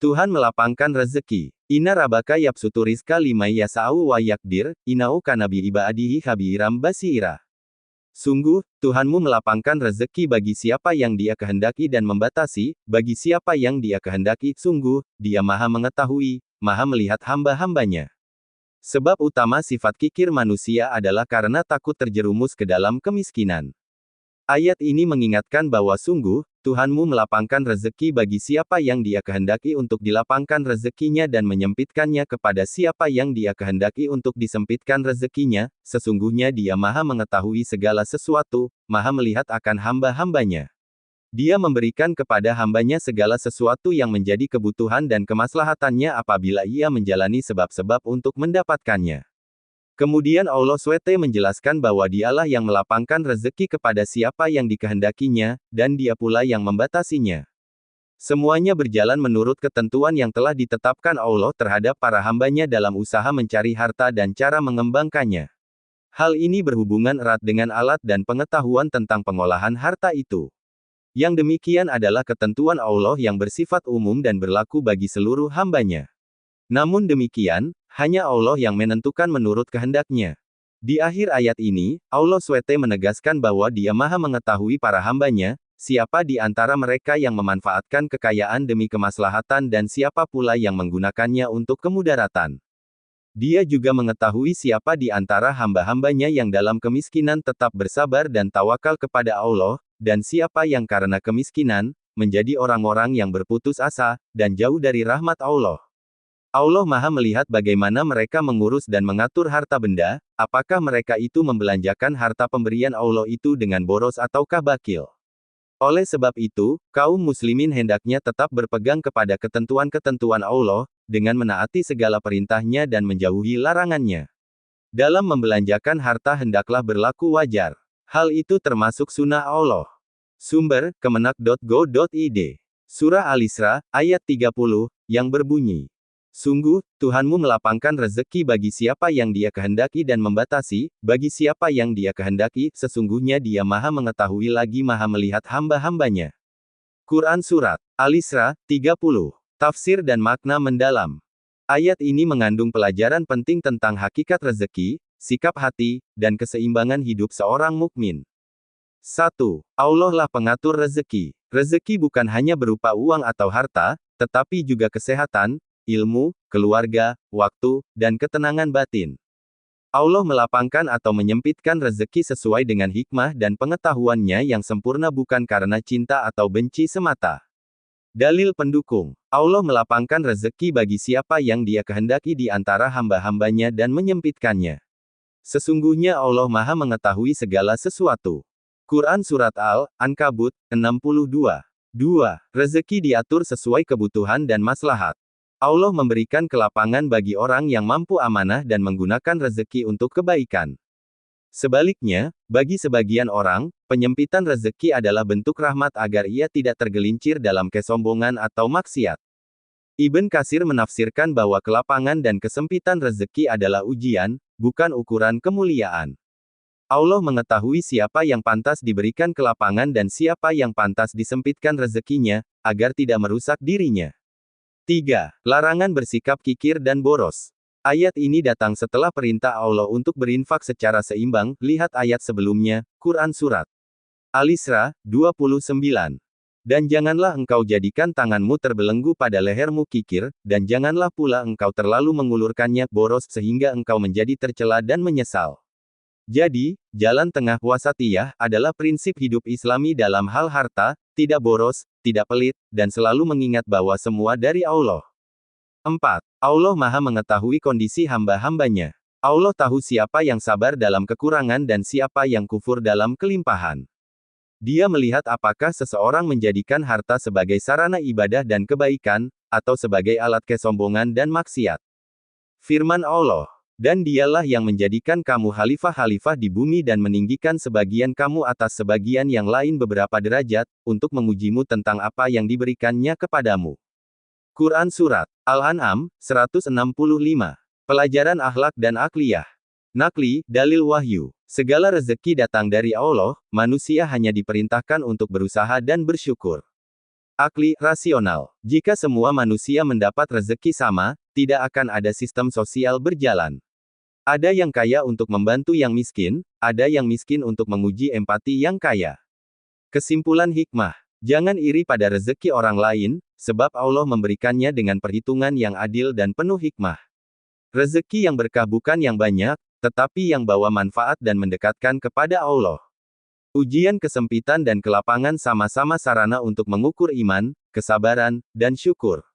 Tuhan melapangkan rezeki. Ina rabaka yapsutu rizka limai yasa'u wa yakdir, inau kanabi ibadihi khabiram basira. Sungguh, Tuhanmu melapangkan rezeki bagi siapa yang Dia kehendaki dan membatasi, bagi siapa yang Dia kehendaki. Sungguh, Dia Maha Mengetahui, Maha Melihat hamba-hambanya. Sebab utama sifat kikir manusia adalah karena takut terjerumus ke dalam kemiskinan. Ayat ini mengingatkan bahwa sungguh, Tuhanmu melapangkan rezeki bagi siapa yang Dia kehendaki untuk dilapangkan rezekinya dan menyempitkannya kepada siapa yang Dia kehendaki untuk disempitkan rezekinya. Sesungguhnya Dia Maha Mengetahui segala sesuatu, Maha Melihat akan hamba-hambanya. Dia memberikan kepada hambanya segala sesuatu yang menjadi kebutuhan dan kemaslahatannya apabila ia menjalani sebab-sebab untuk mendapatkannya. Kemudian Allah SWT menjelaskan bahwa Dialah yang melapangkan rezeki kepada siapa yang dikehendakinya, dan Dia pula yang membatasinya. Semuanya berjalan menurut ketentuan yang telah ditetapkan Allah terhadap para hambanya dalam usaha mencari harta dan cara mengembangkannya. Hal ini berhubungan erat dengan alat dan pengetahuan tentang pengolahan harta itu. Yang demikian adalah ketentuan Allah yang bersifat umum dan berlaku bagi seluruh hambanya. Namun demikian, hanya Allah yang menentukan menurut kehendaknya. Di akhir ayat ini, Allah SWT menegaskan bahwa Dia Maha Mengetahui para hambanya, siapa di antara mereka yang memanfaatkan kekayaan demi kemaslahatan dan siapa pula yang menggunakannya untuk kemudaratan. Dia juga mengetahui siapa di antara hamba-hambanya yang dalam kemiskinan tetap bersabar dan tawakal kepada Allah, dan siapa yang karena kemiskinan, menjadi orang-orang yang berputus asa, dan jauh dari rahmat Allah. Allah Maha melihat bagaimana mereka mengurus dan mengatur harta benda, apakah mereka itu membelanjakan harta pemberian Allah itu dengan boros ataukah bakil. Oleh sebab itu, kaum muslimin hendaknya tetap berpegang kepada ketentuan-ketentuan Allah, dengan menaati segala perintahnya dan menjauhi larangannya. Dalam membelanjakan harta hendaklah berlaku wajar. Hal itu termasuk sunnah Allah. Sumber, kemenak.go.id. Surah Al-Isra, ayat 30, yang berbunyi. Sungguh, Tuhanmu melapangkan rezeki bagi siapa yang Dia kehendaki dan membatasi, bagi siapa yang Dia kehendaki, sesungguhnya Dia Maha Mengetahui lagi Maha Melihat hamba-hambanya. Quran Surat Al-Isra, 30. Tafsir dan makna mendalam. Ayat ini mengandung pelajaran penting tentang hakikat rezeki, sikap hati, dan keseimbangan hidup seorang mukmin. 1. Allah lah pengatur rezeki. Rezeki bukan hanya berupa uang atau harta, tetapi juga kesehatan, ilmu, keluarga, waktu, dan ketenangan batin. Allah melapangkan atau menyempitkan rezeki sesuai dengan hikmah dan pengetahuannya yang sempurna bukan karena cinta atau benci semata. Dalil pendukung. Allah melapangkan rezeki bagi siapa yang Dia kehendaki di antara hamba-hambanya dan menyempitkannya. Sesungguhnya Allah Maha Mengetahui segala sesuatu. Quran Surat Al-Ankabut, 62. 2. Rezeki diatur sesuai kebutuhan dan maslahat. Allah memberikan kelapangan bagi orang yang mampu amanah dan menggunakan rezeki untuk kebaikan. Sebaliknya, bagi sebagian orang, penyempitan rezeki adalah bentuk rahmat agar ia tidak tergelincir dalam kesombongan atau maksiat. Ibn Katsir menafsirkan bahwa kelapangan dan kesempitan rezeki adalah ujian, bukan ukuran kemuliaan. Allah mengetahui siapa yang pantas diberikan kelapangan dan siapa yang pantas disempitkan rezekinya, agar tidak merusak dirinya. 3. Larangan bersikap kikir dan boros. Ayat ini datang setelah perintah Allah untuk berinfak secara seimbang, lihat ayat sebelumnya, Quran Surat Al-Isra, 29. Dan janganlah engkau jadikan tanganmu terbelenggu pada lehermu kikir, dan janganlah pula engkau terlalu mengulurkannya boros sehingga engkau menjadi tercela dan menyesal. Jadi, jalan tengah wasatiyah adalah prinsip hidup Islami dalam hal harta, tidak boros, tidak pelit, dan selalu mengingat bahwa semua dari Allah. 4. Allah Maha Mengetahui kondisi hamba-hambanya. Allah tahu siapa yang sabar dalam kekurangan dan siapa yang kufur dalam kelimpahan. Dia melihat apakah seseorang menjadikan harta sebagai sarana ibadah dan kebaikan, atau sebagai alat kesombongan dan maksiat. Firman Allah. Dan Dialah yang menjadikan kamu khalifah-khalifah di bumi dan meninggikan sebagian kamu atas sebagian yang lain beberapa derajat, untuk mengujimu tentang apa yang diberikannya kepadamu. Quran Surat Al-An'am, 165. Pelajaran akhlak dan akliyah. Nakli, dalil wahyu. Segala rezeki datang dari Allah, manusia hanya diperintahkan untuk berusaha dan bersyukur. Akli, rasional. Jika semua manusia mendapat rezeki sama, tidak akan ada sistem sosial berjalan. Ada yang kaya untuk membantu yang miskin, ada yang miskin untuk menguji empati yang kaya. Kesimpulan hikmah. Jangan iri pada rezeki orang lain, sebab Allah memberikannya dengan perhitungan yang adil dan penuh hikmah. Rezeki yang berkah bukan yang banyak, tetapi yang bawa manfaat dan mendekatkan kepada Allah. Ujian kesempitan dan kelapangan sama-sama sarana untuk mengukur iman, kesabaran, dan syukur.